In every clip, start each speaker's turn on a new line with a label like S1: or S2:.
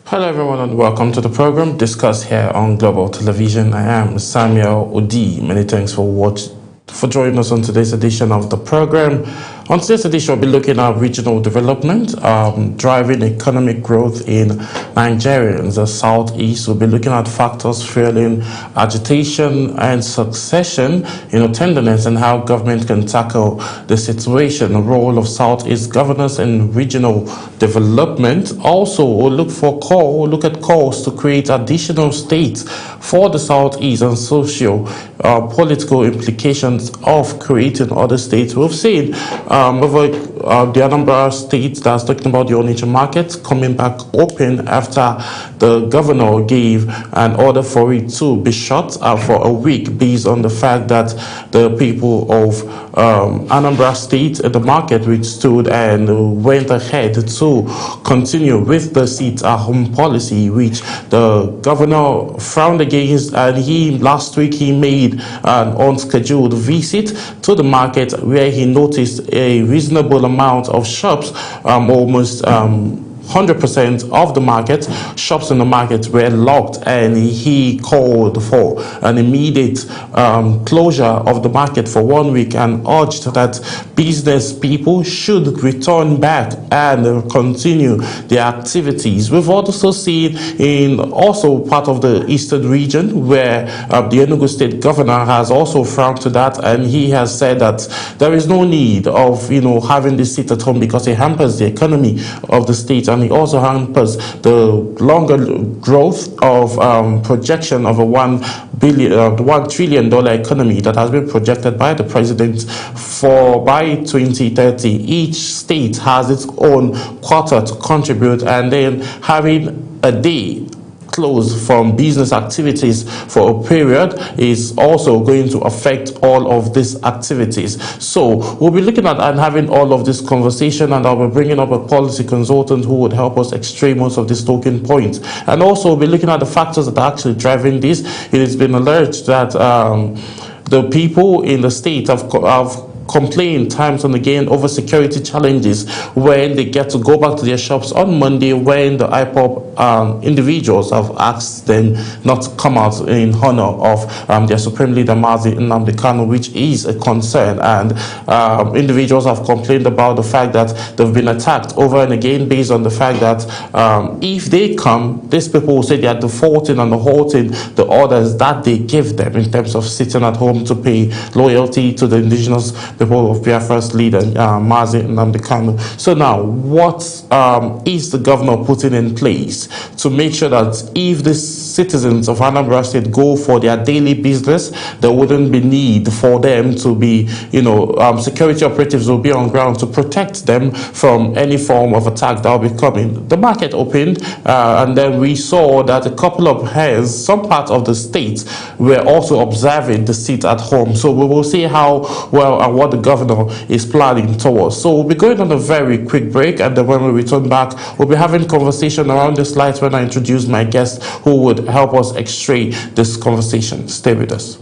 S1: Hello, everyone, and welcome to the program Discuss here on Global Television. I am Samuel Odi. Many thanks for joining us on today's edition of the program. On today's edition, we'll be looking at regional development, driving economic growth in Nigeria and the Southeast. We'll be looking at factors fueling agitation and succession, tenderness, and how government can tackle the situation, the role of Southeast governors in regional development. Also, we'll look at calls to create additional states for the Southeast and political implications of creating other states. We've seen over the Anambra state that's talking about the Onitsha market coming back open after the governor gave an order for it to be shut for a week based on the fact that the people of Anambra state, the market withstood and went ahead to continue with the sit-at-home policy, which the governor frowned against, and last week he made an unscheduled visit to the market where he noticed a reasonable amount of shops, almost 100% of the shops in the market were locked, and he called for an immediate closure of the market for 1 week and urged that business people should return back and continue their activities. We've also seen in part of the eastern region where the Enugu state governor has also frowned to that, and he has said that there is no need of having this sit at home because it hampers the economy of the state, and it also hampers the longer growth of projection of a $1 trillion economy that has been projected by the president by 2030. Each state has its own quota to contribute, and then having a day closed from business activities for a period is also going to affect all of these activities. So we'll be looking at and having all of this conversation, and I'll be bringing up a policy consultant who would help us extract most of these talking points. And also we'll be looking at the factors that are actually driving this. It has been alleged that the people in the state have complain times and again over security challenges when they get to go back to their shops on Monday, when the IPOB individuals have asked them not to come out in honor of their Supreme Leader Mazi Nnamdi Kanu, which is a concern. And individuals have complained about the fact that they've been attacked over and again based on the fact that if they come, these people will say they are defaulting and halting the orders that they give them in terms of sitting at home to pay loyalty to the indigenous people of Biafra's leader, Mazi Nnamdi Kanu. So now, what is the governor putting in place to make sure that if the citizens of Anambra State go for their daily business, there wouldn't be need for them to be, security operatives will be on ground to protect them from any form of attack that will be coming. The market opened, and then we saw that a couple of some parts of the state were also observing the sit at home. So we will see how well and what the governor is planning towards. So we'll be going on a very quick break, and then when we return back, we'll be having conversation around the slides when I introduce my guest who would help us extract this conversation. Stay with us.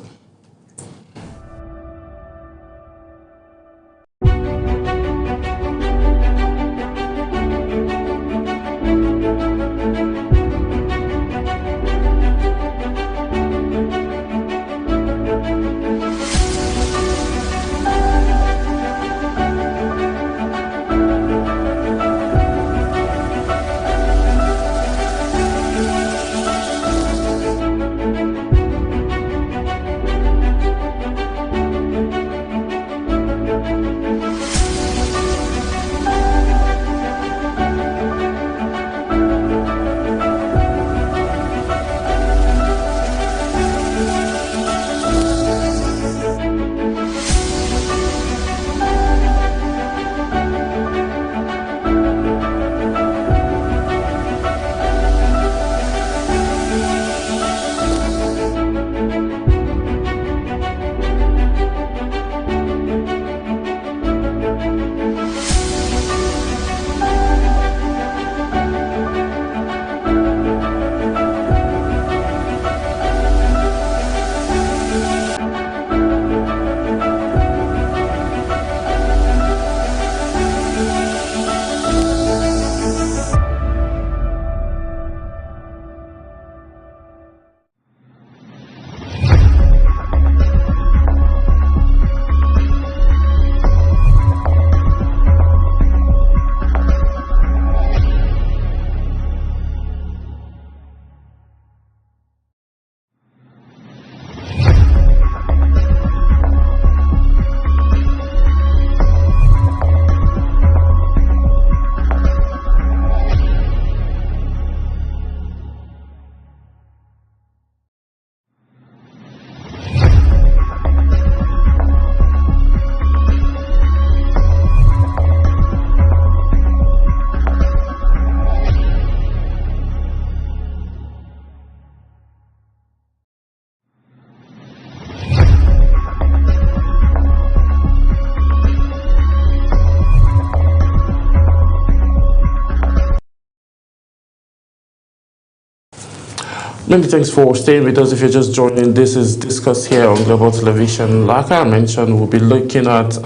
S1: Many thanks for staying with us. If you're just joining, this is Discourse here on Global Television. Like I mentioned, we'll be looking at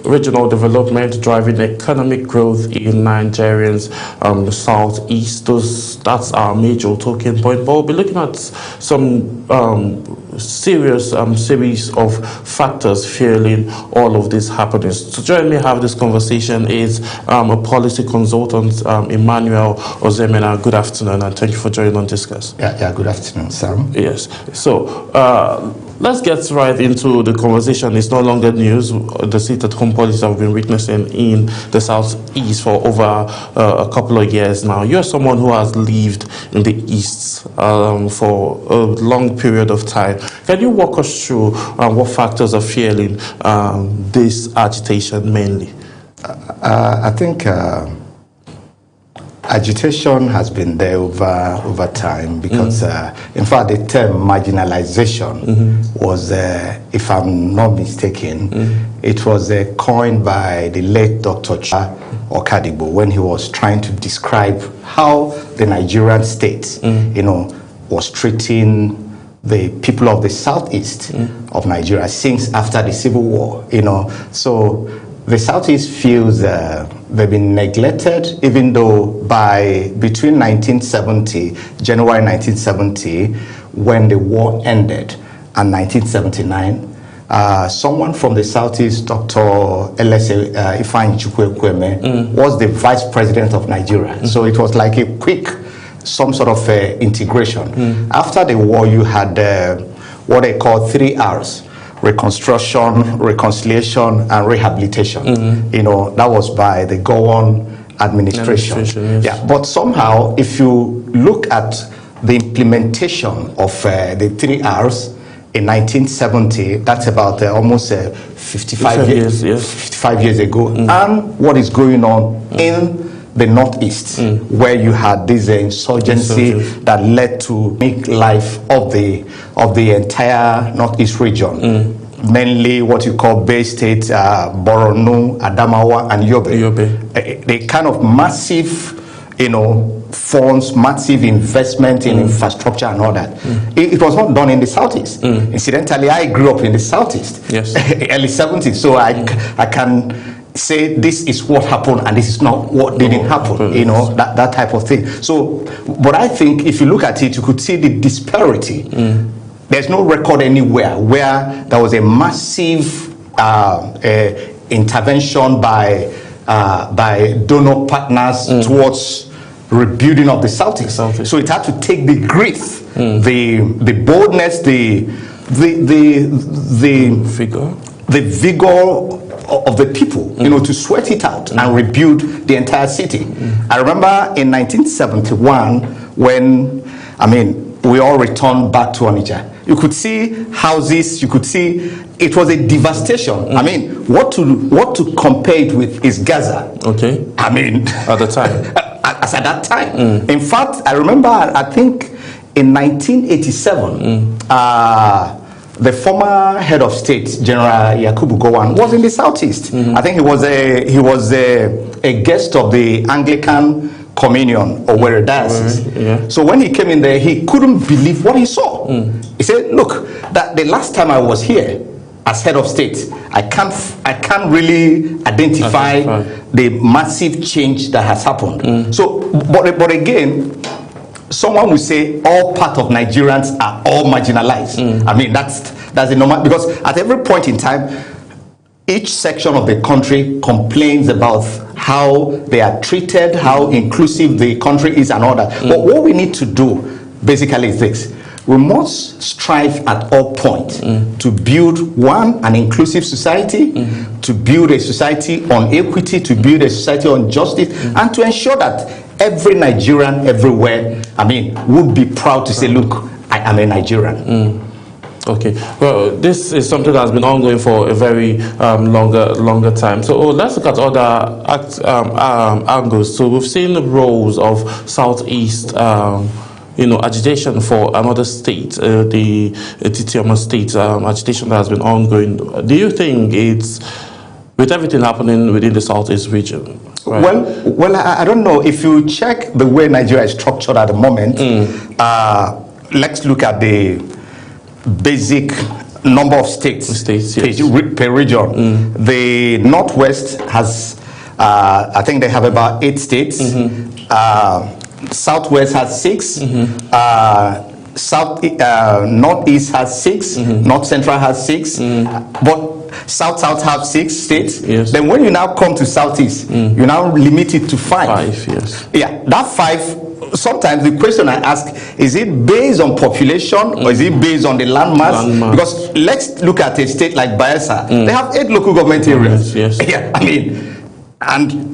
S1: regional development driving economic growth in Nigerians, the southeast. That's our major talking point. But we'll be looking at some serious series of factors fueling all of this happenings. To join me have this conversation is a policy consultant, Emmanuel Ozemena. Good afternoon, and thank you for joining on Discuss.
S2: Yeah, good afternoon, Sam.
S1: Yes. So let's get right into the conversation. It's no longer news. The sit-at-home policy I've been witnessing in the southeast for over a couple of years now. You're someone who has lived in the east for a long period of time. Can you walk us through what factors are fueling this agitation mainly?
S2: I think agitation has been there over time because, in fact, the term marginalization was, if I'm not mistaken, it was coined by the late Dr. Okadibo when he was trying to describe how the Nigerian state, was treating the people of the southeast of Nigeria since after the Civil War. So the southeast feels they've been neglected, even though between 1970, January 1970, when the war ended, and 1979, someone from the southeast, Dr. Elese Ifeanyi Chukwuekweme, was the vice president of Nigeria. So it was like some sort of integration. After the war, you had what they call 3 R's. Reconstruction, reconciliation, and rehabilitation. That was by the Gowon administration.
S1: Yes.
S2: Yeah, but somehow, if you look at the implementation of the 3 R's in 1970, that's about almost 55 years ago, and what is going on in the northeast, where you had this insurgency that led to make life of the entire northeast region, mainly what you call Bay State, Borno, Adamawa, and Yobe. The kind of massive, funds, massive investment in infrastructure and all that. It was not done in the southeast. Incidentally, I grew up in the southeast, early 70s, so I can say this is what happened and this is not what didn't happen, that type of thing. So, but I think if you look at it, you could see the disparity. There's no record anywhere where there was a massive intervention by donor partners towards rebuilding of the southeast. So it had to take the grit, the boldness, the vigor of the people, to sweat it out and rebuild the entire city. I remember in 1971 when, we all returned back to Onitsha. You could see houses, you could see it was a devastation. What to compare it with is Gaza.
S1: Okay.
S2: At
S1: the time.
S2: As at that time. In fact, I remember, I think in 1987, the former head of state, General Yakubu Gowon, was in the southeast. I think he was a guest of the Anglican Communion or where diocese. So when he came in there, he couldn't believe what he saw. He said, "Look, that the last time I was here as head of state, I can't really identify the massive change that has happened." So, but again, someone will say all part of Nigerians are all marginalized. That's a normal, because at every point in time, each section of the country complains about how they are treated, how inclusive the country is and all that. But what we need to do basically is this. We must strive at all points to build an inclusive society, to build a society on equity, to build a society on justice, and to ensure that every Nigerian everywhere, would be proud to say, look, I am a Nigerian.
S1: Okay, well, this is something that has been ongoing for a very longer time. So let's look at other angles. So we've seen the roles of Southeast, agitation for another state, the Titiama state, agitation that has been ongoing. Do you think it's, with everything happening within the Southeast region? Right?
S2: Well, I don't know. If you check the way Nigeria is structured at the moment, let's look at the basic number of states,
S1: yes.
S2: per region. The Northwest has, I think they have about 8 states. Southwest has 6. Northeast has 6. North Central has 6. But South have 6 states.
S1: Yes.
S2: Then when you now come to Southeast, you now limit it to 5.
S1: 5, yes.
S2: Yeah, that 5. Sometimes the question I ask, is it based on population or is it based on the landmass? Because let's look at a state like Bayelsa. They have 8 local government areas.
S1: Yes.
S2: Yeah, I mean, and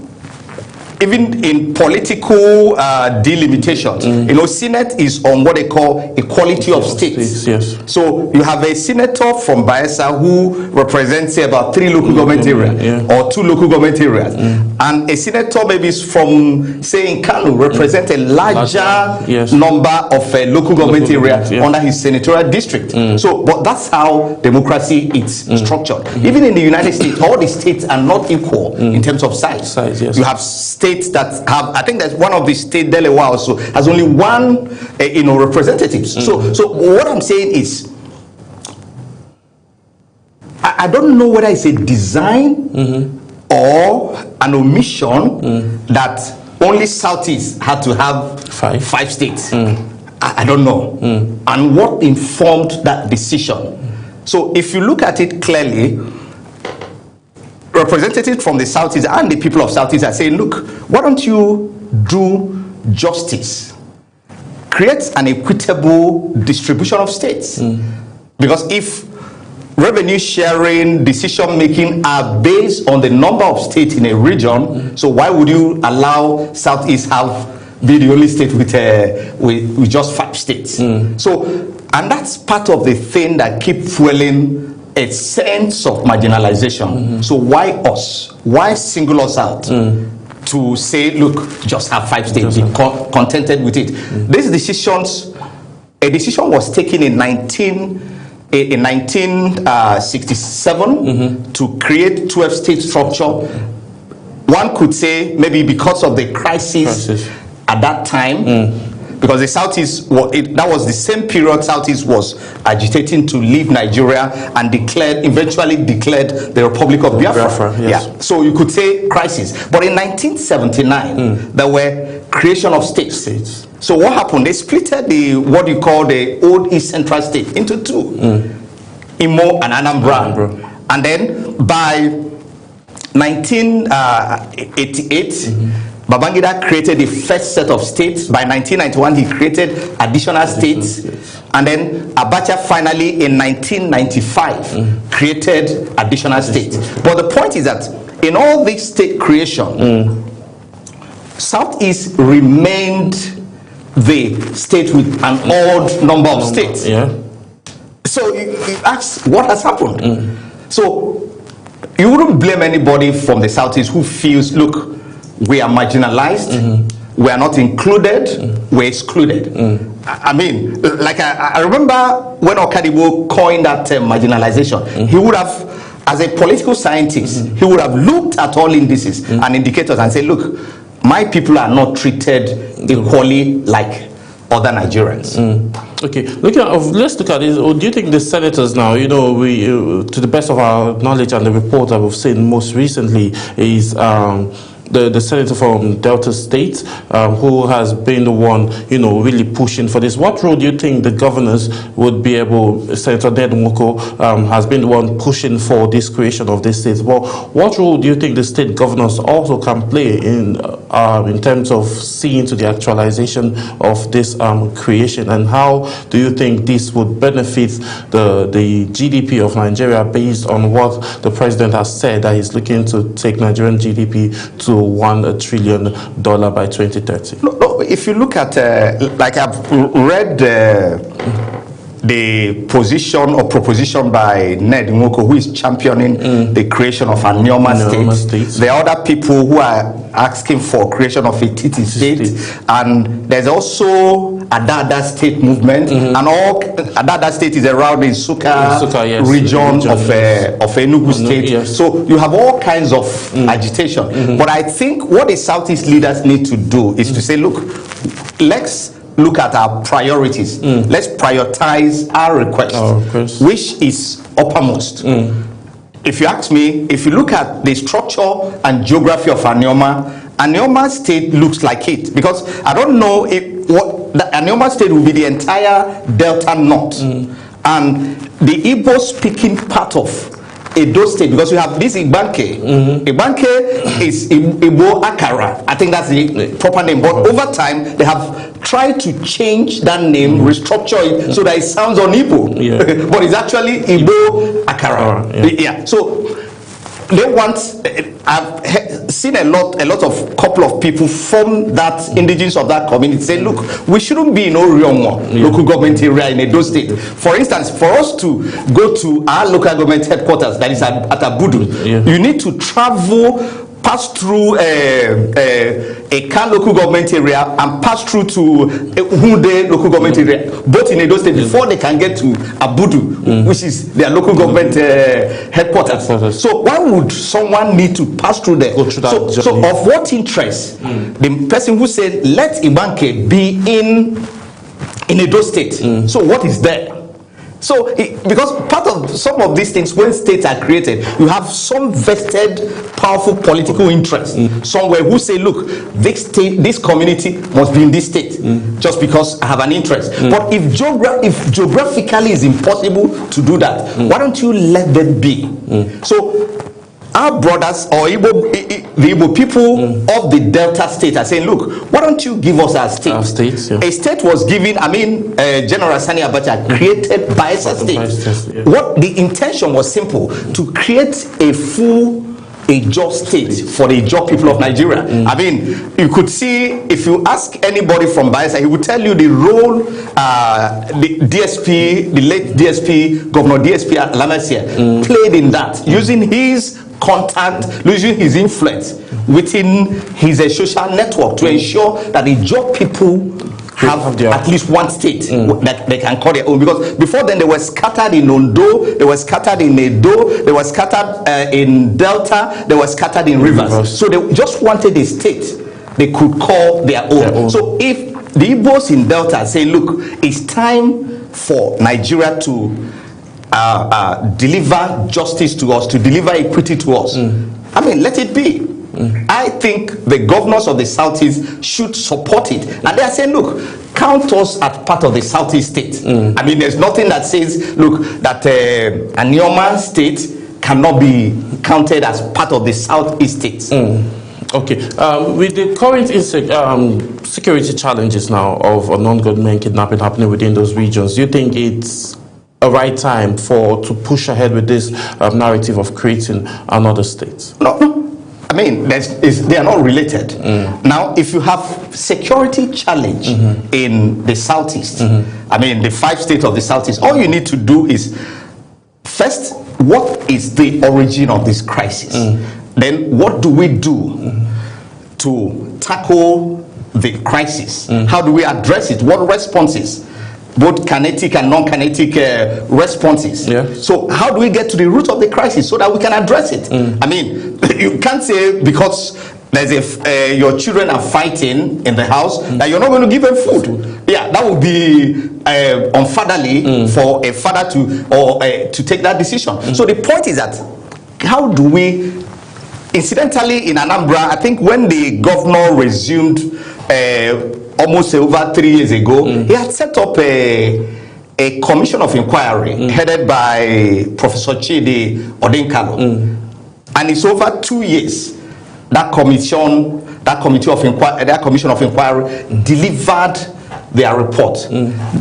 S2: even in political delimitations, you know, Senate is on what they call equality of states.
S1: Yes.
S2: So you have a senator from Bayelsa who represents, say, about 3 local government areas or 2 local government areas, and a senator maybe is from, say, in Kano, represents a larger number of local government areas under his senatorial district. So, but that's how democracy is structured. Even in the United States, all the states are not equal in terms of size.
S1: Yes.
S2: You have states that have, I think that one of the state, Delaware also, has only 1 representatives. So what I'm saying is, I don't know whether it's a design or an omission that only Southeast had to have 5 states. I don't know. And what informed that decision? So if you look at it clearly, representatives from the Southeast and the people of Southeast are saying, look, why don't you do justice? Create an equitable distribution of states. Because if revenue sharing, decision making are based on the number of states in a region, so why would you allow Southeast be the only state with just 5 states? So, and that's part of the thing that keep fueling a sense of marginalization. So why us? Why single us out to say, look, just have 5 states, be contented with it? These decisions, a decision was taken in 1967 to create 12-state structure. One could say maybe because of the crisis at that time, because the Southeast, that was the same period Southeast was agitating to leave Nigeria and eventually declared the Republic of Biafra.
S1: Yes.
S2: Yeah. So you could say crisis. But in 1979, there were creation of states. So what happened? They splitted what you call the old East Central state into 2, Imo and Anambra. And then by 1988, Babangida created the first set of states. By 1991, he created additional states. And then Abacha finally, in 1995, created additional states. But the point is that in all this state creation, Southeast remained the state with an odd number of states. So you ask, what has happened? So you wouldn't blame anybody from the Southeast who feels, look, we are marginalized, we are not included, we're excluded. I mean, like I remember when Okadibo coined that term marginalization, he would have, as a political scientist, he would have looked at all indices and indicators and said, look, my people are not treated equally like other Nigerians.
S1: Okay, let's look at this. Do you think the senators now, you know, to the best of our knowledge and the report that we've seen most recently is the senator from Delta State, who has been the one, you know, really pushing for this. What role do you think the governors would be able? Senator Ned Nwoko has been the one pushing for this creation of this state. Well, what role do you think the state governors also can play in terms of seeing to the actualization of this creation, and how do you think this would benefit the GDP of Nigeria based on what the president has said, that he's looking to take Nigerian GDP to $1 trillion by 2030?
S2: No, if you look at, like I've read the position or proposition by Ned Nwoko, who is championing the creation of a Nyoma state. There are other people who are asking for creation of a Titi state, and there's also Adada state movement, and all Adada state is around the Nsukka region of Enugu state. So you have all kinds of agitation. But I think what the Southeast leaders need to do is to say, look, let's look at our priorities. Let's prioritize our request, which is uppermost. If you ask me, if you look at the structure and geography of Anioma State looks like it, because I don't know if what the Anioma State will be the entire Delta North and the Igbo speaking part of Edo State, because you have this Ibanke. Ibanke is Igbo Akara. I think that's the proper name. But over time, they have tried to change that name, restructure it so that it sounds on Igbo. But it's actually Igbo Akara. So they want. I've seen a lot of couple of people from that indigenous of that community say, look, we shouldn't be in Oriongo local government area in Edo State. For instance, for us to go to our local government headquarters, that is at Abudu, you need to travel, pass through a Kan local government area and pass through to Hunde local government area, both in Edo State, before they can get to Abudu, which is their local government headquarters. So why would someone need to pass through there? So of what interest? The person who said, let Ibanke be in Edo State. So what is there? So, because part of some of these things, when states are created, you have some vested, powerful political interest somewhere who say, look, this state, this community must be in this state, just because I have an interest. But if geographically is impossible to do that, why don't you let them be? So, our brothers or the Igbo people of the Delta State are saying, look, why don't you give us our state?
S1: Our states,
S2: A state was given, General Sani Abacha created Bayelsa State. What the intention was simple, to create a full Ijaw state for the Ijaw people of Nigeria. You could see, if you ask anybody from Bayelsa, he would tell you the role the DSP, the late DSP, Governor DSP Lamasia, played in that, using his contact, using his influence within his social network to ensure that the Ijaw people have at least one state that they can call their own. Because before then, they were scattered in Ondo, they were scattered in Edo, they were scattered in Delta, they were scattered in Rivers. So they just wanted a state they could call their own. So if the Igbos in Delta say, look, it's time for Nigeria to deliver justice to us, to deliver equity to us, let it be. I think the governors of the Southeast should support it. And they are saying, look, count us as part of the Southeast state. There's nothing that says, look, that Anioma State cannot be counted as part of the Southeast states.
S1: Okay. With the current security challenges now of a non-government kidnapping happening within those regions, do you think it's a right time to push ahead with this narrative of creating another state?
S2: No. They are not related. Now, if you have security challenge in the Southeast, the 5 states of the Southeast, all you need to do is, first, what is the origin of this crisis? Then, what do we do to tackle the crisis? How do we address it? What responses? Both kinetic and non-kinetic responses. So how do we get to the root of the crisis so that we can address it? You can't say because there's your children are fighting in the house that you're not going to give them food. That would be unfatherly for a father to take that decision. So the point is that, how do we, incidentally in Anambra, I think when the governor resumed almost over 3 years ago, he had set up a commission of inquiry headed by Professor Chidi Odinkalo. And it's over 2 years that commission of inquiry delivered their report.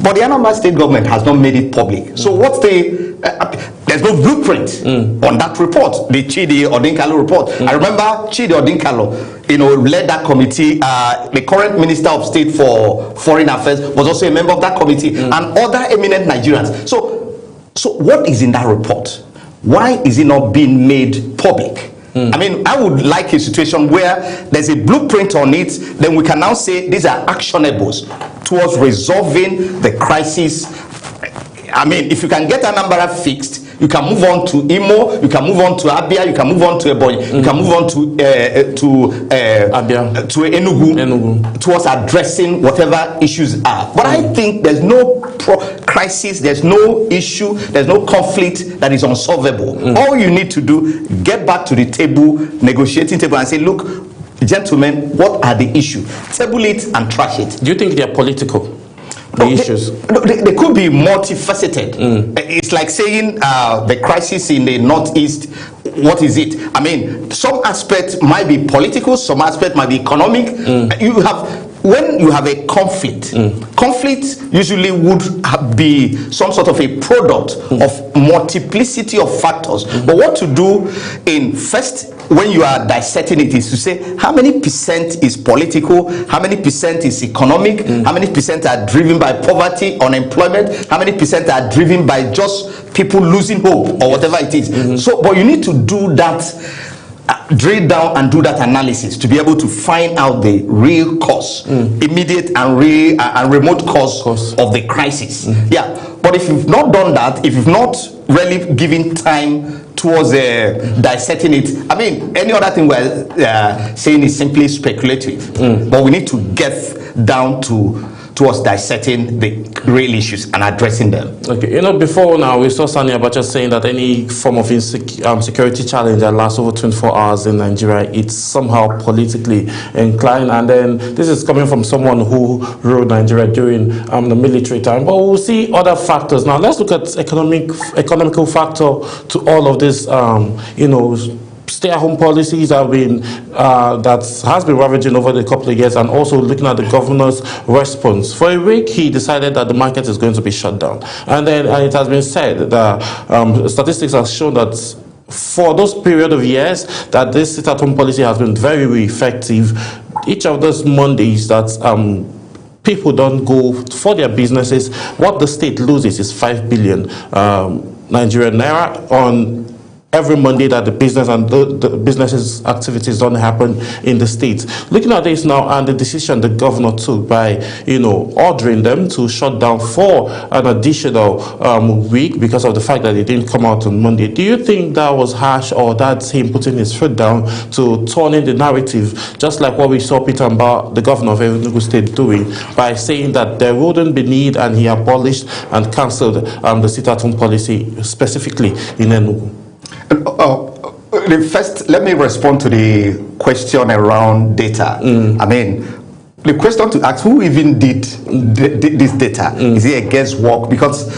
S2: But the Anambra state government has not made it public. So what's there's no blueprint on that report, the Chidi Odinkalo report. I remember Chidi Odinkalo, led that committee. The current Minister of State for Foreign Affairs was also a member of that committee, and other eminent Nigerians. So what is in that report? Why is it not being made public? I would like a situation where there's a blueprint on it, then we can now say these are actionables towards resolving the crisis. If you can get Anambra fixed, You can move on to Imo, you can move on to Abia, you can move on to Ebonyi, you can move on to
S1: Abia,
S2: to Enugu, towards addressing whatever issues are. But I think there's no crisis, there's no issue, there's no conflict that is unsolvable. All you need to do, get back to the table, negotiating table, and say, look, gentlemen, what are the issues? Table it and trash it.
S1: Do you think they're political? Issues?
S2: They could be multifaceted. It's like saying the crisis in the Northeast, what is it? I mean, some aspect might be political, some aspect might be economic. When you have a conflict, conflict usually would be some sort of a product of multiplicity of factors. But what to do in first, when you are dissecting it, is to say how many percent is political, how many percent is economic, how many percent are driven by poverty, unemployment, how many percent are driven by just people losing hope or whatever it is. So, but you need to do that. Drill down and do that analysis to be able to find out the real cause, immediate and real and remote cause of the crisis. But if you've not done that, if you've not really given time towards dissecting it, I mean, any other thing we're saying is simply speculative. But we need to get down towards dissecting the real issues and addressing them.
S1: Okay, before now we saw Sani Abacha saying that any form of security challenge that lasts over 24 hours in Nigeria, it's somehow politically inclined. And then this is coming from someone who ruled Nigeria during the military time. But we'll see other factors. Now let's look at economical factor to all of this. Stay-at-home policies that has been ravaging over the couple of years, and also looking at the governor's response. For a week, he decided that the market is going to be shut down. And then it has been said that statistics have shown that for those period of years that this sit-at-home policy has been very, very effective. Each of those Mondays that people don't go for their businesses, what the state loses is 5 billion Nigerian naira on every Monday that the business and the businesses activities don't happen in the state. Looking at this now and the decision the governor took by, ordering them to shut down for an additional week because of the fact that they didn't come out on Monday. Do you think that was harsh, or that's him putting his foot down to turn in the narrative, just like what we saw Peter Mbah, the governor of Enugu State, doing by saying that there wouldn't be need, and he abolished and cancelled the sit-at-home policy specifically in Enugu?
S2: First, let me respond to the question around data. I mean, the question to ask, who even did this data? Is it a guesswork? Because,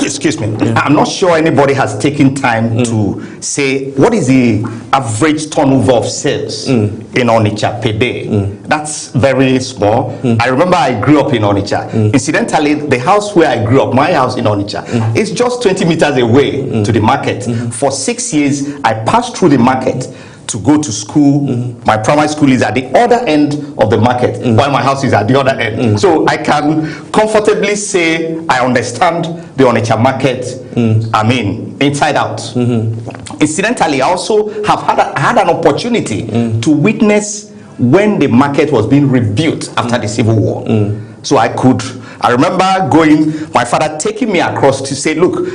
S2: excuse me, I'm not sure anybody has taken time to say what is the average turnover of sales in Onitsha per day. That's very small. I remember I grew up in Onitsha. Incidentally, the house where I grew up, my house in Onitsha, is just 20 meters away to the market. For 6 years, I passed through the market to go to school. My primary school is at the other end of the market, while my house is at the other end. So I can comfortably say I understand the Onitsha market, I mean, inside out. Incidentally, I also have had an opportunity to witness when the market was being rebuilt after the Civil War. So I remember my father taking me across to say, look,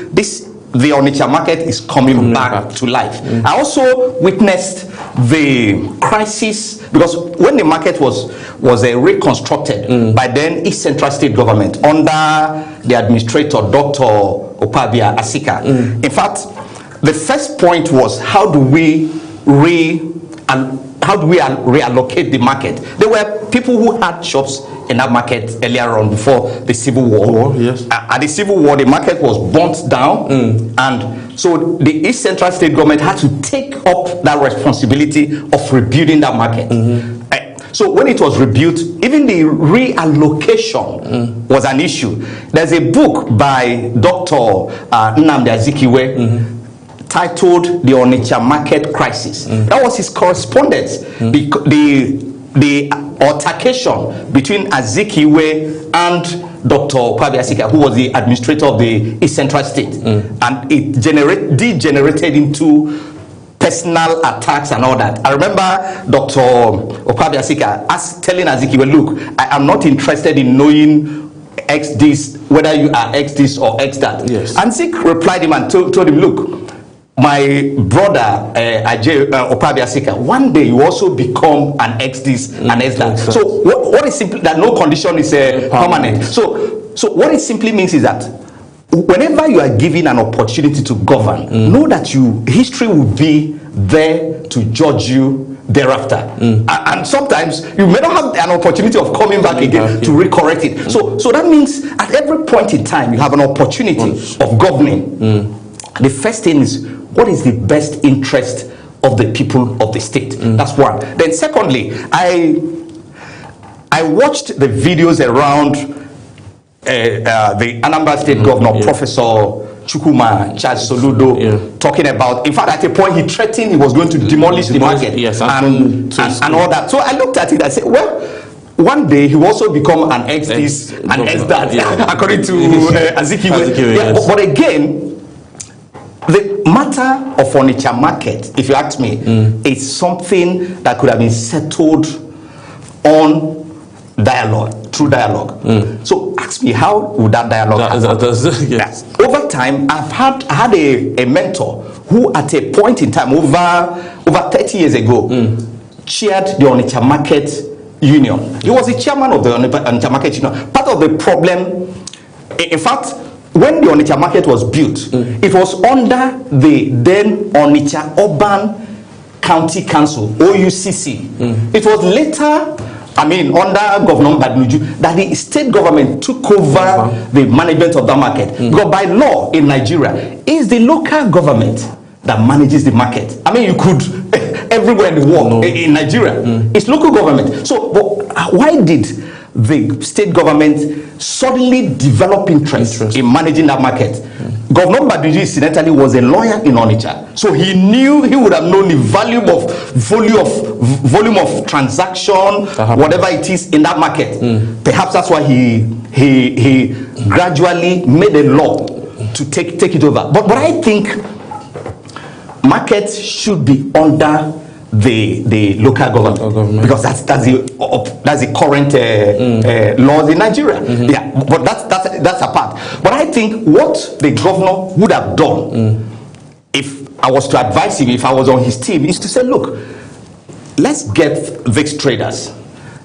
S2: the Onitsha market is coming back to life. I also witnessed the crisis, because when the market was reconstructed by then East Central State Government under the administrator, Dr. Opabia Asika. In fact, the first point was, how do we reallocate the market? There were people who had shops in that market earlier on, before the Civil War. At the Civil War, the market was burnt down, and so the East Central State Government had to take up that responsibility of rebuilding that market. So when it was rebuilt, even the reallocation was an issue. There's a book by Dr. Nnamdi Azikiwe titled The Onitsha Market Crisis. That was his correspondence. The altercation between Azikiwe and Dr. Opabia Asika, who was the administrator of the East Central State, and it degenerated into personal attacks and all that. I remember Dr. Opabia Asika telling Azikiwe, look, I am not interested in knowing X this, whether you are X this or X that.
S1: Yes.
S2: And Zik replied him and told him, look, my brother Ajay Opabiasika, one day you also become an X this and X that. So what is simply that no condition is permanent. So what it simply means is that whenever you are given an opportunity to govern, know that history will be there to judge you thereafter. And sometimes you may not have an opportunity of coming back again to recorrect it. So that means at every point in time you have an opportunity of governing. The first thing is, what is the best interest of the people of the state? That's one. Then secondly, I watched the videos around the Anambra State Governor, Professor Chukwuma Charles Soludo, talking about, in fact, at a point he threatened he was going to demolish the market and all that. So I looked at it and said, well, one day he will also become an ex this and ex that, according to Azikiwe. But again, the matter of Onitsha market, if you ask me, is something that could have been settled on dialogue, through dialogue. So ask me, how would that dialogue happen? Over time, I had a mentor who at a point in time, over 30 years ago, chaired the Onitsha Market Union. He was the chairman of the Onitsha Market Union. Part of the problem, in fact, when the Onitsha market was built, it was under the then Onitsha Urban County Council, OUCC. It was later, under Governor Badnuju, that the state government took over the management of that market. Because by law in Nigeria, it's the local government that manages the market. You could, everywhere in the world, in Nigeria, it's local government. So why did the state government suddenly develop interest in managing that market? Governor Badiji incidentally was a lawyer in Onitsha, so he would have known the volume of transaction, whatever it is in that market. Perhaps that's why he gradually made a law to take it over. But I think markets should be under the local government, because that's the current laws in Nigeria. But that's a part. But I think what the governor would have done, if I was to advise him, if I was on his team, is to say, look, let's get these traders,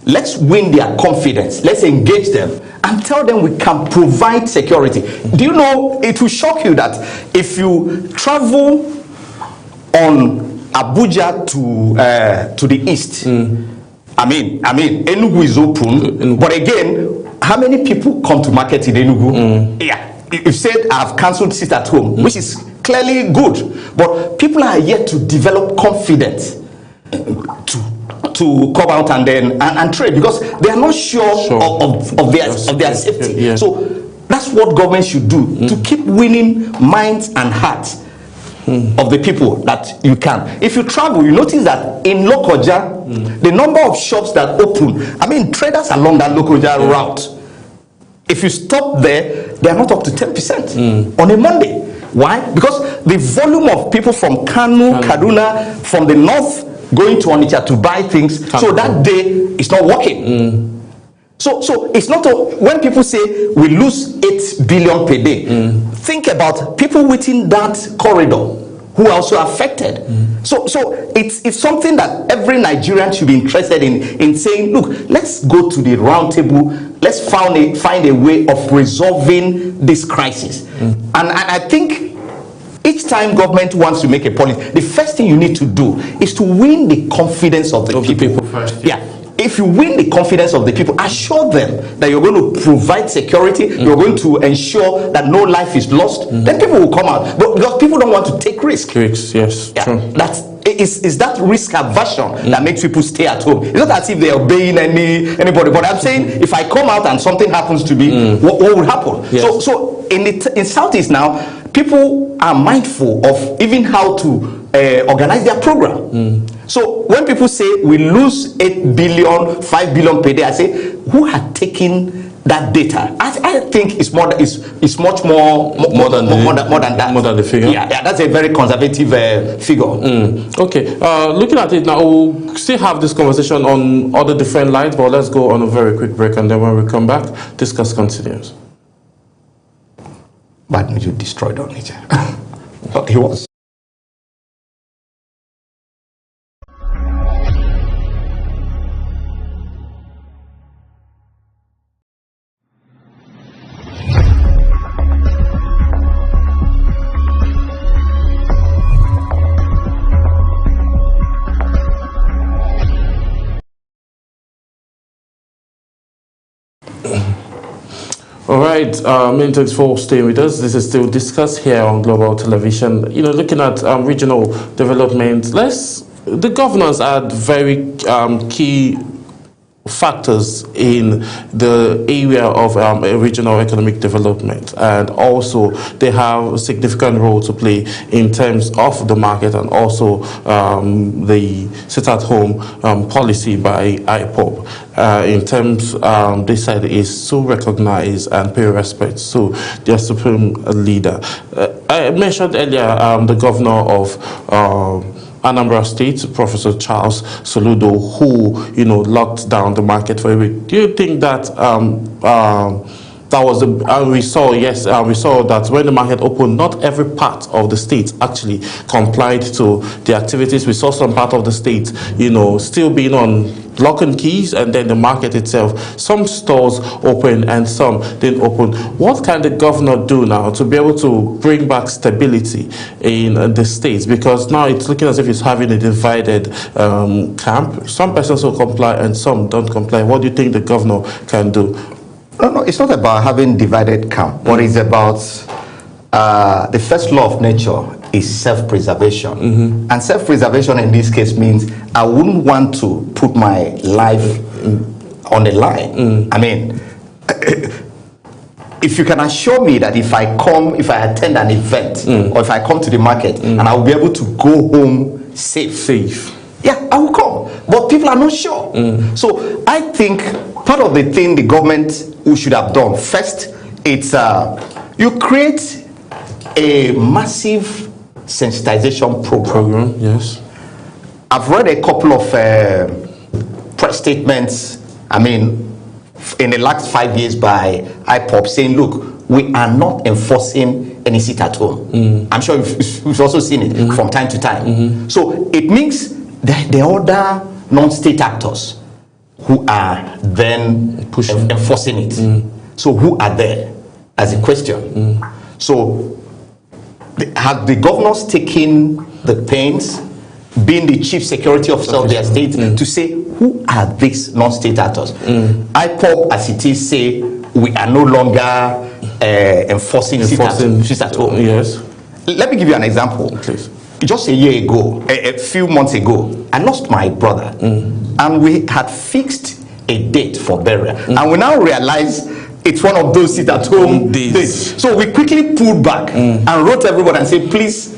S2: let's win their confidence, let's engage them and tell them we can provide security. Do you know, it will shock you that if you travel on Abuja to the east, Enugu is open, but again, how many people come to market in Enugu? You said I've cancelled sit at home, which is clearly good, but people are yet to develop confidence to come out and trade, because they are not sure of their safety. So that's what government should do, to keep winning minds and hearts of the people that you can. If you travel, you notice that in Lokoja, the number of shops that open, traders along that Lokoja route, if you stop there, they are not up to 10% on a Monday. Why? Because the volume of people from Kanu, Kaduna, from the north going to Onitsha to buy things, so that day is not working. So it's not when people say we lose 8 billion per day, think about people within that corridor who are also affected. So it's something that every Nigerian should be interested in saying, look, let's go to the round table, let's find a way of resolving this crisis. And I think each time government wants to make a policy, the first thing you need to do is to win the confidence of the people first. If you win the confidence of the people, assure them that you're going to provide security, you're going to ensure that no life is lost, then people will come out. But because people don't want to take risks.
S1: Yes, true.
S2: Is that risk aversion that makes people stay at home. It's not as if they're obeying anybody. But I'm saying, if I come out and something happens to me, what will happen? Yes. So in Southeast now, people are mindful of even how to organize their program. So when people say we lose 8 billion, 5 billion per day, I say, who had taken that data? I think it's more. It's much more than that.
S1: More than the figure.
S2: Yeah, that's a very conservative figure.
S1: Okay. Looking at it now, we'll still have this conversation on other different lines, but let's go on a very quick break, and then when we come back, Discuss continues.
S2: But you destroyed our nature. But he was.
S1: All right, many thanks for staying with us. This is still Discuss here on Global Television. You know, looking at regional development, the governors had very key factors in the area of regional economic development, and also they have a significant role to play in terms of the market and also the sit-at-home policy by IPOB. In terms, this side is to recognize and pay respect to their supreme leader. I mentioned earlier the governor of Anambra State, Professor Charles Soludo, who locked down the market for a week. Do you think that that was we saw that when the market opened, not every part of the state actually complied to the activities. We saw some part of the state, still being on lock and keys, and then the market itself, some stores open and some didn't open. What can the governor do now to be able to bring back stability in the states? Because now it's looking as if it's having a divided camp. Some persons will comply and some don't comply. What do you think the governor can do?
S2: No, it's not about having divided camp, but it's about the first law of nature is self-preservation. And self-preservation in this case means I wouldn't want to put my life on the line. I mean, if you can assure me that if I attend an event or if I come to the market and I will be able to go home safe, yeah, I will come. But people are not sure. So I think part of the thing the government should have done first, it's you create a massive sensitization program.
S1: Yes,
S2: I've read a couple of press statements, I mean, in the last 5 years by IPOB saying, look, we are not enforcing any sit at home. I'm sure you've also seen it from time to time. So it means that the other non-state actors who are then enforcing it. So who are there as a question? So have the governors taken the pains, being the chief security officer of their state, to say who are these non-state actors? IPOB, as it is, say we are no longer enforcing sit at home.
S1: Yes.
S2: Let me give you an example.
S1: Please.
S2: Just a year ago, a few months ago, I lost my brother, and we had fixed a date for burial, and we now realize it's one of those sit-at-home days. So we quickly pulled back and wrote everybody and said, please,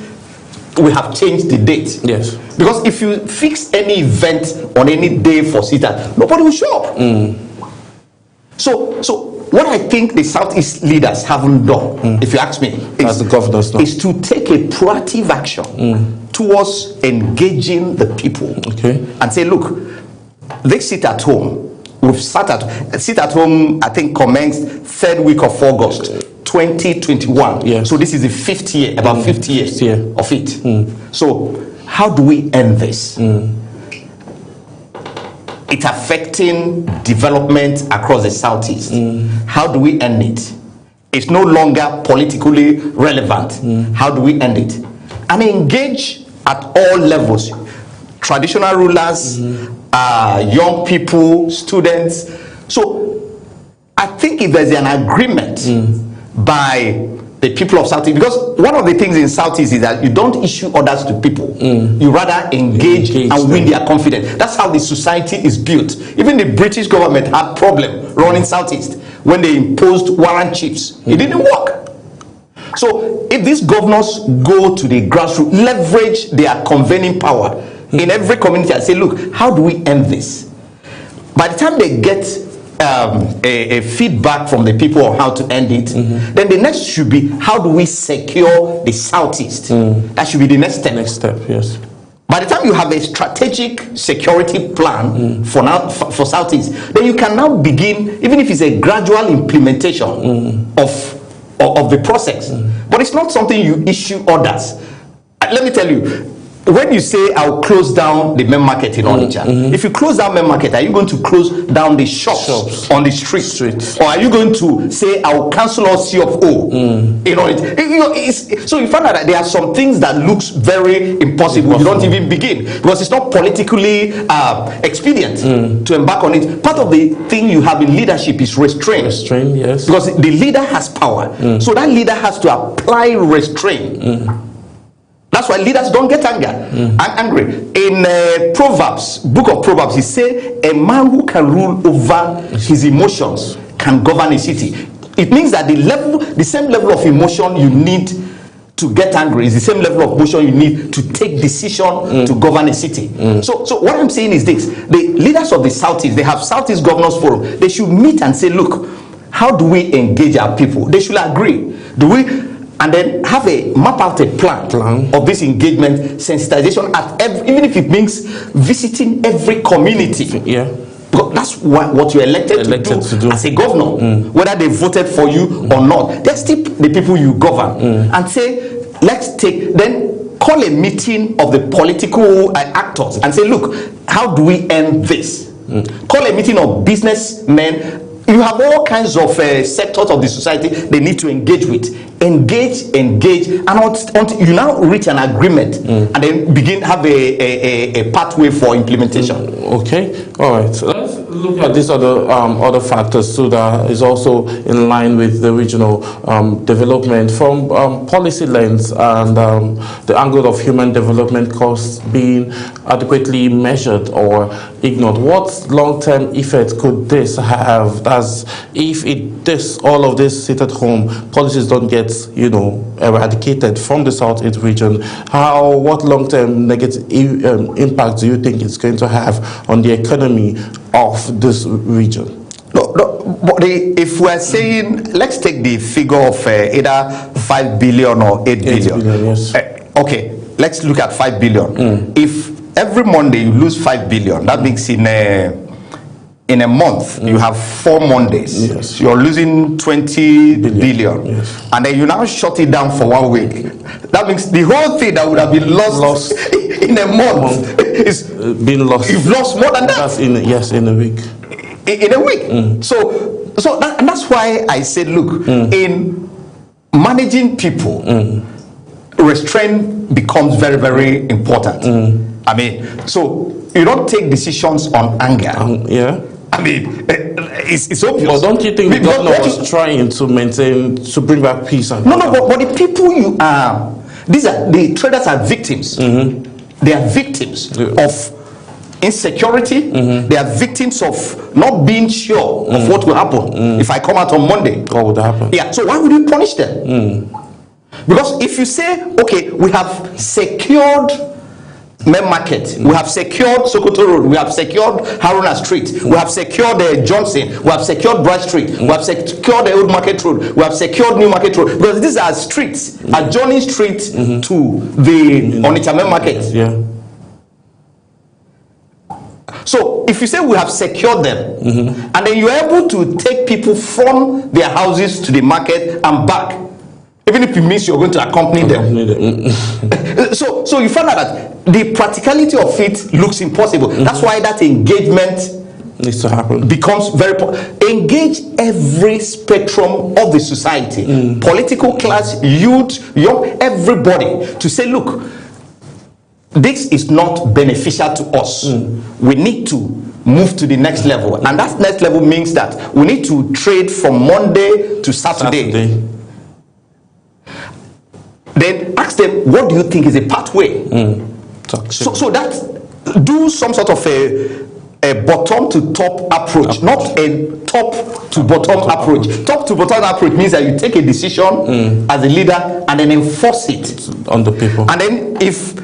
S2: we have changed the date.
S1: Yes.
S2: Because if you fix any event on any day for sit-at, nobody will show up. So what I think the Southeast leaders haven't done, if you ask me,
S1: is
S2: to take a proactive action towards engaging the people and say, look, this sit-at-home, we've sit at home, I think, commenced 3rd week of August 2021.
S1: Yes.
S2: So this is the 5th year, about 50 years of it. So how do we end this? It's affecting development across the Southeast. How do we end it? It's no longer politically relevant. How do we end it? And engage at all levels. Traditional rulers, young people, students. So I think if there's an agreement by the people of Southeast, because one of the things in Southeast is that you don't issue orders to people. You rather engage and win their confidence. That's how the society is built. Even the British government had problem running Southeast when they imposed warrant chiefs. It didn't work. So if these governors go to the grassroots, leverage their convening power in every community and say, look, how do we end this? By the time they get a feedback from the people on how to end it, then the next should be, how do we secure the Southeast? That should be the next step.
S1: Next step, yes.
S2: By the time you have a strategic security plan for Southeast, then you can now begin, even if it's a gradual implementation of the process. But it's not something you issue orders. Let me tell you, when you say I'll close down the main market in Onitsha, if you close down main market, are you going to close down the shops on the street? Or are you going to say I'll cancel all C of O? You know, so you find out that there are some things that looks very impossible. You don't even begin because it's not politically expedient to embark on it. Part of the thing you have in leadership is restraint.
S1: Restraint, yes.
S2: Because the leader has power, so that leader has to apply restraint. That's why leaders don't get angry. In Proverbs, book of Proverbs, he say a man who can rule over his emotions can govern a city. It means that the same level of emotion you need to get angry is the same level of emotion you need to take decision to govern a city. So what I'm saying is this: the leaders of the Southeast, they have Southeast Governors Forum. They should meet and say, look, how do we engage our people? They should agree. And then have map out a plan of this engagement, sensitization even if it means visiting every community. Yeah. Because that's what you're elected to do as a governor, whether they voted for you or not. They're still the people you govern. And say, then call a meeting of the political actors and say, look, how do we end this? Call a meeting of businessmen. You have all kinds of sectors of the society they need to engage with. Engage, and until you now reach an agreement, and then begin have a pathway for implementation.
S1: Okay, all right. So let's look at these other factors too that is also in line with the regional development from policy lens and the angle of human development costs being adequately measured or ignored. What long-term effect could this have? As if all of this sit at home, policies don't get eradicated from the Southeast region, what long-term negative impact do you think it's going to have on the economy of this region?
S2: But if we're saying, let's take the figure of either 5 billion or 8 billion.
S1: Yes.
S2: Okay, let's look at 5 billion. If every Monday you lose 5 billion, that makes in a month you have 4 Mondays.
S1: Yes.
S2: You're losing 20 billion.
S1: Yes.
S2: And then you now shut it down for 1 week. That means the whole thing that would have been lost in a month is
S1: been lost.
S2: You've lost more than that.
S1: That's in a week.
S2: In a week. So that's why I said, look, in managing people, restraint becomes very, very important. I mean, so you don't take decisions on anger.
S1: Yeah.
S2: I mean, it's obvious.
S1: But don't you think the governor was trying to bring back peace? And
S2: no, but the people the traders are victims. They are victims of insecurity. They are victims of not being sure of what will happen if I come out on Monday.
S1: What would happen?
S2: Yeah. So why would you punish them? Because if you say, okay, we have secured main market, we have secured Sokoto Road, we have secured Haruna Street, we have secured Johnson, we have secured Bright Street, we have secured the Old Market Road, we have secured New Market Road, because these are streets, adjoining streets to the Onitsha main market.
S1: Yeah.
S2: So if you say we have secured them, and then you're able to take people from their houses to the market and back, even if it means you're going to accompany them. So you find out that the practicality of it looks impossible. That's why that engagement
S1: needs to happen.
S2: Becomes very engage every spectrum of the society, political class, youth, young, everybody, to say, look, this is not beneficial to us. We need to move to the next level, and that next level means that we need to trade from Monday to Saturday. Then ask them, what do you think is a pathway? So that do some sort of a bottom to top approach, not a top to bottom approach. Top to bottom approach means that you take a decision as a leader and then enforce it
S1: on the people.
S2: And then if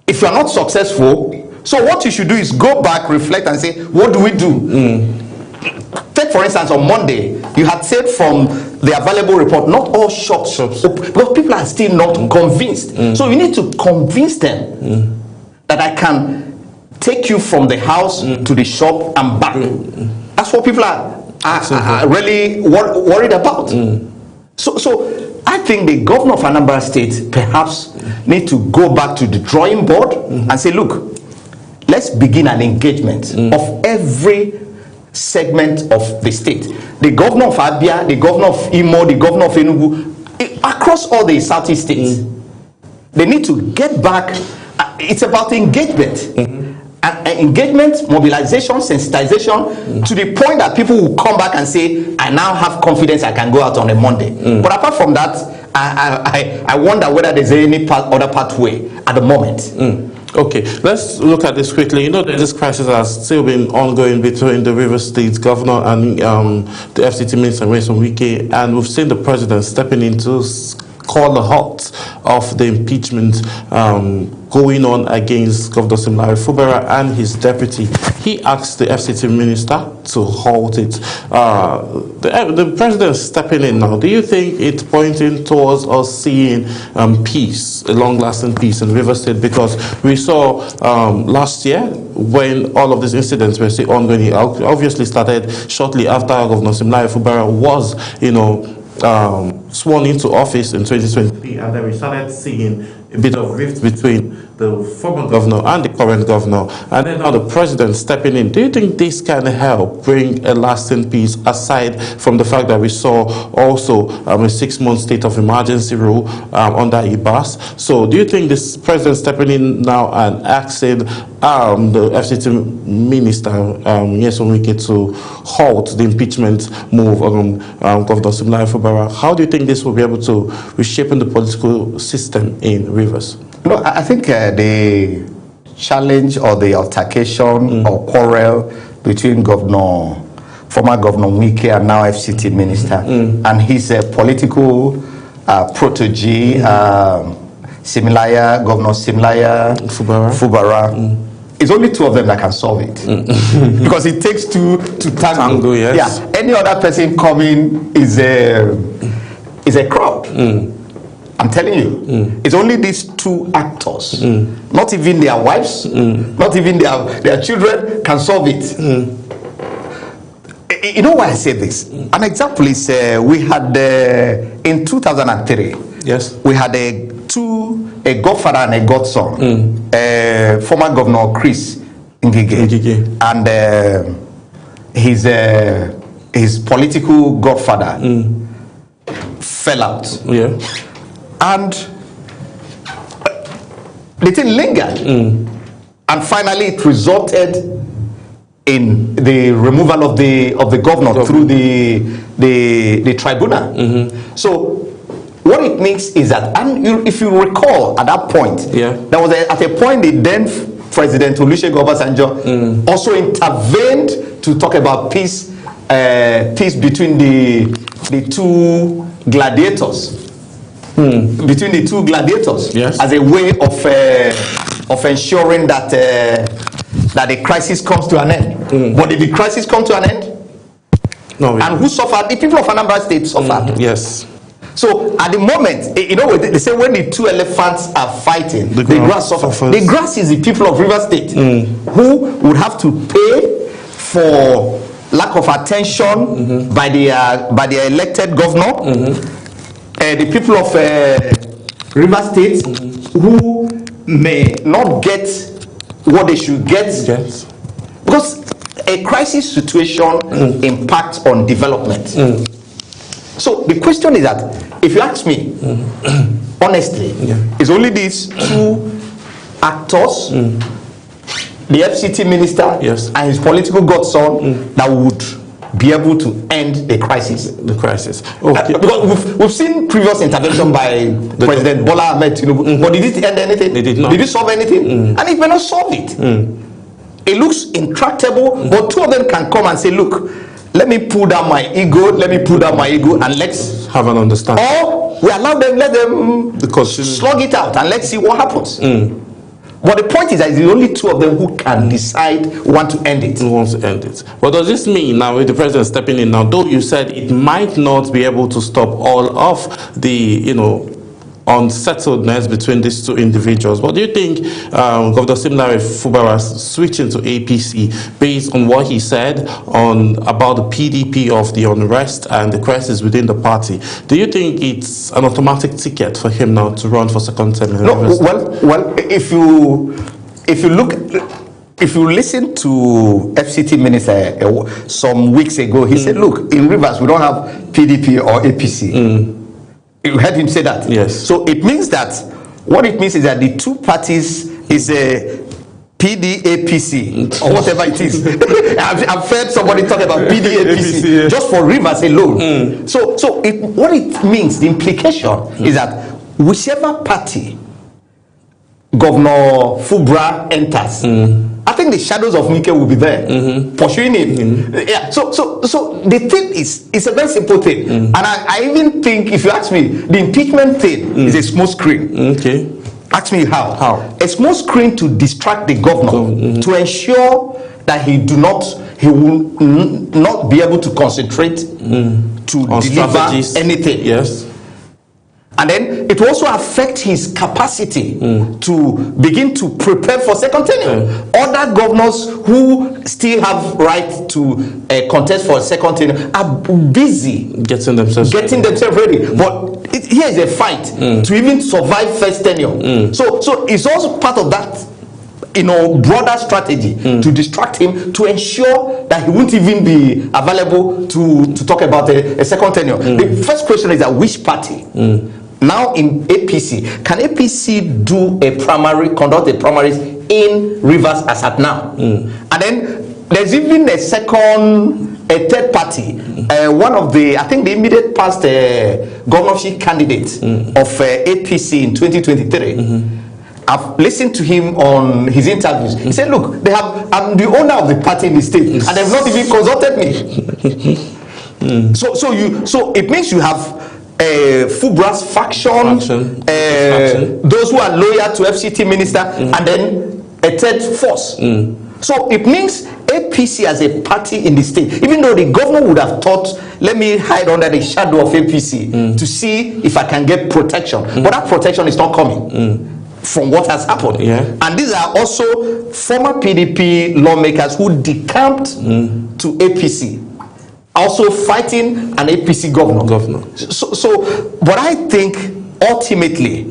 S2: you are not successful, so what you should do is go back, reflect, and say, what do we do? Take for instance, on Monday, you had said from the available report, not all shops, because people are still not convinced. So you need to convince them that I can take you from the house to the shop and back. That's what people are really worried about. So I think the governor of Anambra State perhaps need to go back to the drawing board and say, look, let's begin an engagement of every segment of the state. The governor of Abia, the governor of Imo, the governor of Enugu, across all the southeast states, they need to get back. It's about engagement. Engagement, mobilization, sensitization, to the point that people will come back and say, I now have confidence I can go out on a Monday. But apart from that, I wonder whether there's any other pathway at the moment.
S1: Okay, let's look at this quickly. You know that this crisis has still been ongoing between the Rivers State governor and the FCT minister, Nyesom Wike, and we've seen the president stepping in to call the halt of the impeachment going on against Governor Similari Fubara and his deputy. He asked the FCT minister to halt it. The president stepping in now. Do you think it's pointing towards us seeing peace, a long-lasting peace in Rivers State? Because we saw last year when all of these incidents were still ongoing. It obviously started shortly after Governor Similari Fubara was, sworn into office in 2023, and then we started seeing a bit of rift between the former governor and the current governor, and then now the president stepping in. Do you think this can help bring a lasting peace, aside from the fact that we saw also a 6-month state of emergency rule under IBAS? So do you think this president stepping in now and asking the FCT minister, Nyesom Wike, to halt the impeachment move on Governor Similari Fubara, how do you think this will be able to reshape the political system in Rivers?
S2: No, I think the challenge or the altercation or quarrel between former Governor Wike and now FCT minister and his political protege, Governor Similari Fubara, it's only two of them that can solve it. Because it takes two to tango.
S1: Yes.
S2: Yeah. Any other person coming is a crowd. I'm telling you, it's only these two actors, not even their wives, not even their children can solve it. You know why I say this? An example is we had in 2003.
S1: Yes.
S2: We had a godfather and a godson, former Governor Chris Ngige, and his political godfather fell out. Yeah. And the thing lingered, and finally it resulted in the removal of the governor through the tribunal. So what it means is that, and if you recall at that point, there was at a point the then President Olusegun Obasanjo also intervened to talk about peace between the two gladiators. Between the two gladiators, as a way of ensuring that the crisis comes to an end. But did the crisis come to an end?
S1: No.
S2: And who suffered? The people of Anambra State suffered.
S1: Yes.
S2: So at the moment, they say when the two elephants are fighting, the grass suffers. The grass is the people of River State who would have to pay for lack of attention by the elected governor. The people of River State who may not get what they should get, because a crisis situation impacts on development. So the question is that, if you ask me, honestly, it's only these two actors, the FCT minister and his political godson, that would be able to end the crisis. Okay. Because we've seen previous intervention by President Bola Ahmed Tinubu, but did it end anything?
S1: They did not.
S2: Did it solve anything? And it may not solve it. It looks intractable, but two of them can come and say, look, let me pull down my ego, and let's
S1: have an understanding.
S2: Or we allow them, let them slug it out, and let's see what happens. But the point is that it's the only two of them who can decide who want to end it.
S1: Who wants to end it. What does this mean now with the president stepping in now? Though you said it might not be able to stop all of the, unsettledness between these two individuals. What do you think Governor Similare Fubara switching to APC based on what he said about the PDP of the unrest and the crisis within the party? Do you think it's an automatic ticket for him now to run for second term?
S2: No, well, if you listen to FCT minister some weeks ago, he said, look, in Rivers we don't have PDP or APC. You heard him say that?
S1: Yes.
S2: So it means that, what it means is that the two parties is a PDAPC or whatever it is. I've heard somebody talk about PDAPC just for Rivers alone. So what it means, the implication is that whichever party Governor Fubara enters, I think the shadows of Mike will be there pursuing him. Yeah. So the thing is, it's a very simple thing, and I even think, if you ask me, the impeachment thing is a small screen.
S1: Okay.
S2: Ask me how? A small screen to distract the governor, to ensure that he will not be able to concentrate to
S1: on
S2: deliver
S1: strategies.
S2: anything.
S1: Yes.
S2: And then it will also affect his capacity to begin to prepare for second tenure. Other governors who still have right to contest for a second tenure are busy getting themselves ready. But here is a fight to even survive first tenure. So it's also part of that broader strategy to distract him, to ensure that he won't even be available to talk about a second tenure. The first question is that which party? Now in APC, can APC conduct a primaries in Rivers as at now? And then there's even a third party, one of the, I think the immediate past governorship candidate of APC in 2023. I've listened to him on his interviews. He said, look, I'm the owner of the party in the state, and they've not even consulted me. So it means you have Fubara's faction, those who are loyal to FCT minister, and then a third force. So it means APC as a party in the state, even though the governor would have thought, let me hide under the shadow of APC to see if I can get protection, but that protection is not coming from what has happened. And these are also former PDP lawmakers who decamped to APC, also fighting an APC governor. But I think ultimately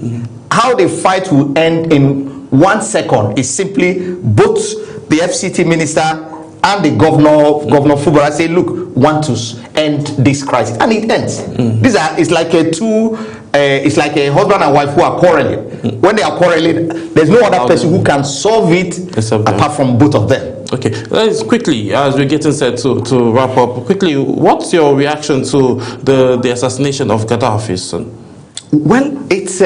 S2: how the fight will end in 1 second is simply both the FCT minister and the governor Fubara say, look, want to end this crisis, and it ends. It's like a husband and wife who are quarreling. When they are quarreling, there's no other person who can solve it apart from both of them.
S1: Okay, let's quickly, as we're getting set to wrap up, quickly, what's your reaction to the assassination of Gaddafi's son? Well,
S2: it's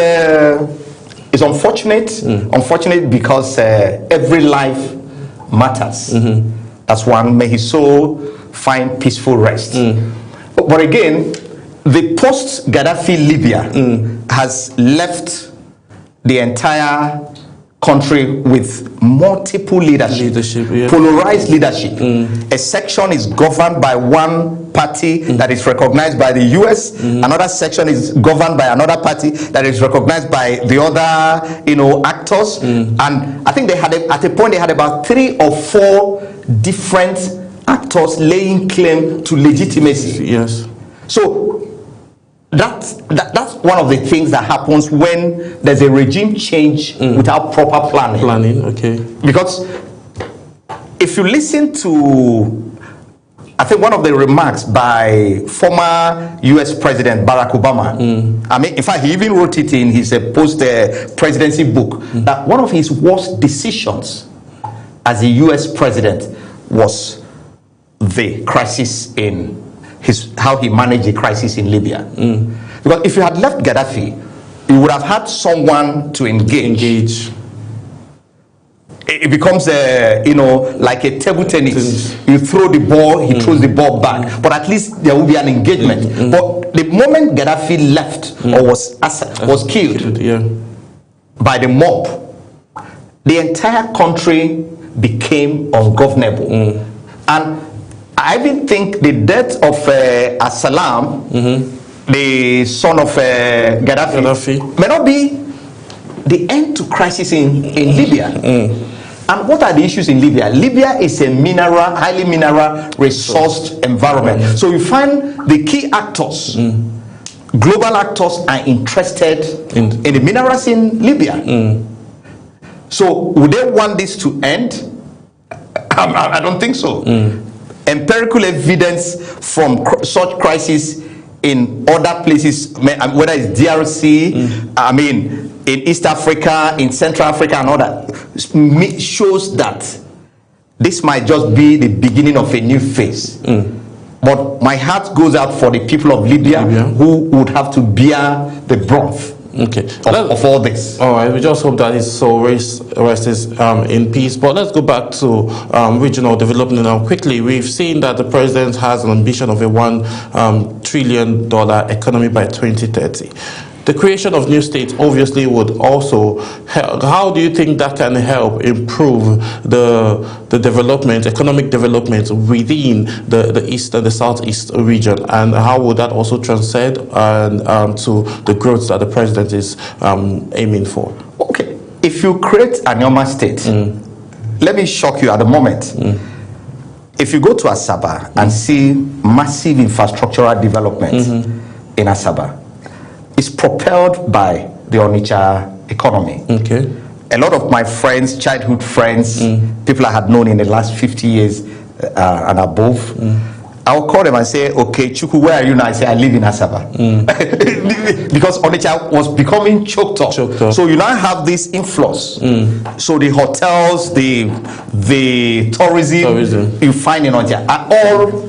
S2: unfortunate because every life matters. That's one. May his soul find peaceful rest. But again, the post-Gaddafi Libya has left the entire country with multiple leadership, polarized leadership. A section is governed by one party that is recognized by the US. Another section is governed by another party that is recognized by the other, actors. And I think at a point they had about 3 or 4 different actors laying claim to legitimacy.
S1: Yes.
S2: So that's one of the things that happens when there's a regime change without proper planning.
S1: Okay.
S2: Because if you listen to, I think, one of the remarks by former US President Barack Obama, I mean, in fact, he even wrote it in his post-presidency book, that one of his worst decisions as a US president was the crisis in how he managed the crisis in Libya. Because if you had left Gaddafi, you would have had someone to engage. it becomes like a table tennis. You throw the ball, he throws the ball back, but at least there will be an engagement. But the moment Gaddafi left or was killed by the mob, the entire country became ungovernable. And I even think the death of As-Salam, the son of Gaddafi, may not be the end to crisis in Libya. And what are the issues in Libya? Libya is a highly mineral resourced environment. So you find the key actors, global actors, are interested in the minerals in Libya. So would they want this to end? I don't think so. Empirical evidence from such crises in other places, whether it's DRC, in East Africa, in Central Africa, and all that, shows that this might just be the beginning of a new phase. But my heart goes out for the people of Libya who would have to bear the brunt of all this.
S1: All right, we just hope that his soul rests in peace. But let's go back to regional development now. Quickly, we've seen that the president has an ambition of a $1 trillion economy by 2030. The creation of new states obviously would also help. How do you think that can help improve the development, economic development within the east and the southeast region? And how would that also transcend to the growth that the president is aiming for?
S2: Okay, if you create a normal state, let me shock you at the moment. If you go to Asaba and see massive infrastructural development in Asaba, it's propelled by the Onitsha economy.
S1: Okay.
S2: A lot of my friends, childhood friends, people I had known in the last 50 years and above, I'll call them and say, okay, Chuku, where are you now? I say, I live in Asaba. Because Onitsha was becoming choked up. So you now have this influx. So the hotels, the tourism you find in Onitsha are all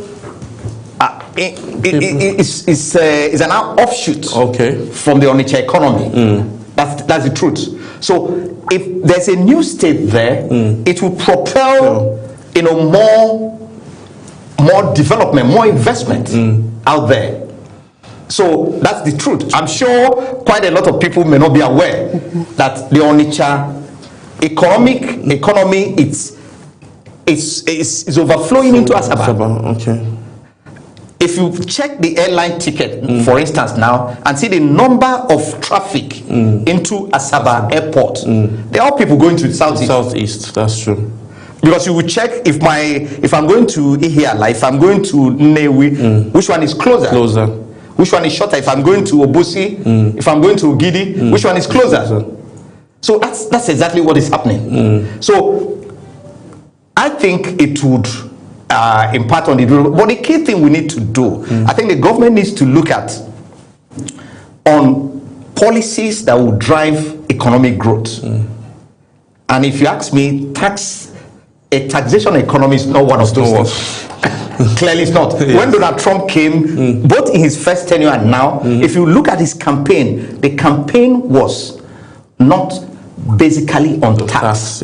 S2: is an offshoot from the Onitsha economy. That's the truth. So if there's a new state there, it will propel more development, more investment out there. So that's the truth. I'm sure quite a lot of people may not be aware that the Onitsha economy is overflowing into Asaba. If you check the airline ticket, for instance, now, and see the number of traffic into Asaba airport, there are people going to the southeast.
S1: Southeast, that's true.
S2: Because you will check if I'm going to Ihiala, if I'm going to Nnewi, which one is closer? Which one is shorter? If I'm going to Obosi, if I'm going to Ogidi, which one is closer? So that's exactly what is happening. So I think it would impact on the development. But the key thing we need to do, I think the government needs to look at on policies that will drive economic growth. And if you ask me, a taxation economy is not one of those things. Clearly it's not. When Donald Trump came, both in his first tenure and now, if you look at his campaign, the campaign was not basically on tax.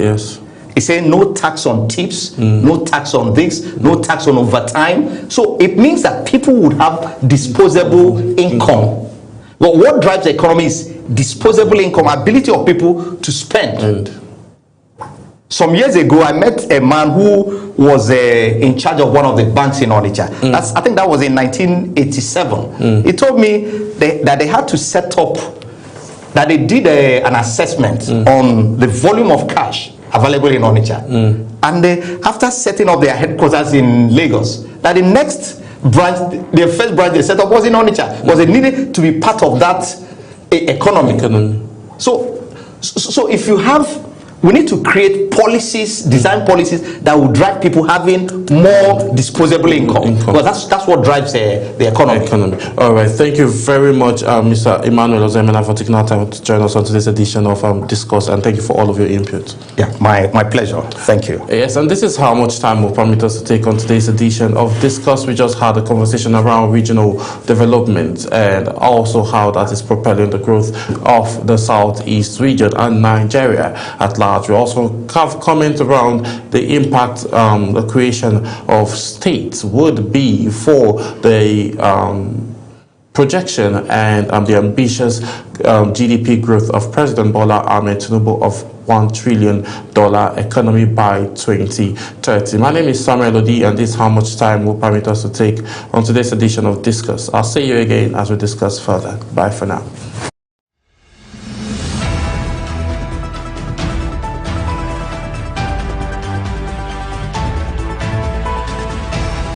S2: He said no tax on tips, no tax on this, no tax on overtime. So it means that people would have disposable income. But what drives the economy is disposable income, ability of people to spend. Some years ago, I met a man who was in charge of one of the banks in Onitsha. I think that was in 1987. He told me that they had to set up, that they did an assessment on the volume of cash available in Onitsha. And after setting up their headquarters in Lagos, that the next branch, the first branch they set up was in Onitsha, because they needed to be part of that economy. So if you have, we need to create policies, design policies that will drive people having more disposable income. Because that's what drives the economy.
S1: All right. Thank you very much, Mr. Emmanuel Ozemena, for taking our time to join us on today's edition of Discourse, and thank you for all of your input.
S2: Yeah, my pleasure. Thank you.
S1: Yes, and this is how much time will permit us to take on today's edition of Discourse. We just had a conversation around regional development and also how that is propelling the growth of the Southeast region and Nigeria at large. large. We also have comments around the impact the creation of states would be for the projection and the ambitious GDP growth of President Bola Ahmed Tinubu of $1 trillion economy by 2030. My name is Samuel Odi, and this is how much time will permit us to take on today's edition of Discourse. I'll see you again as we discuss further. Bye for now.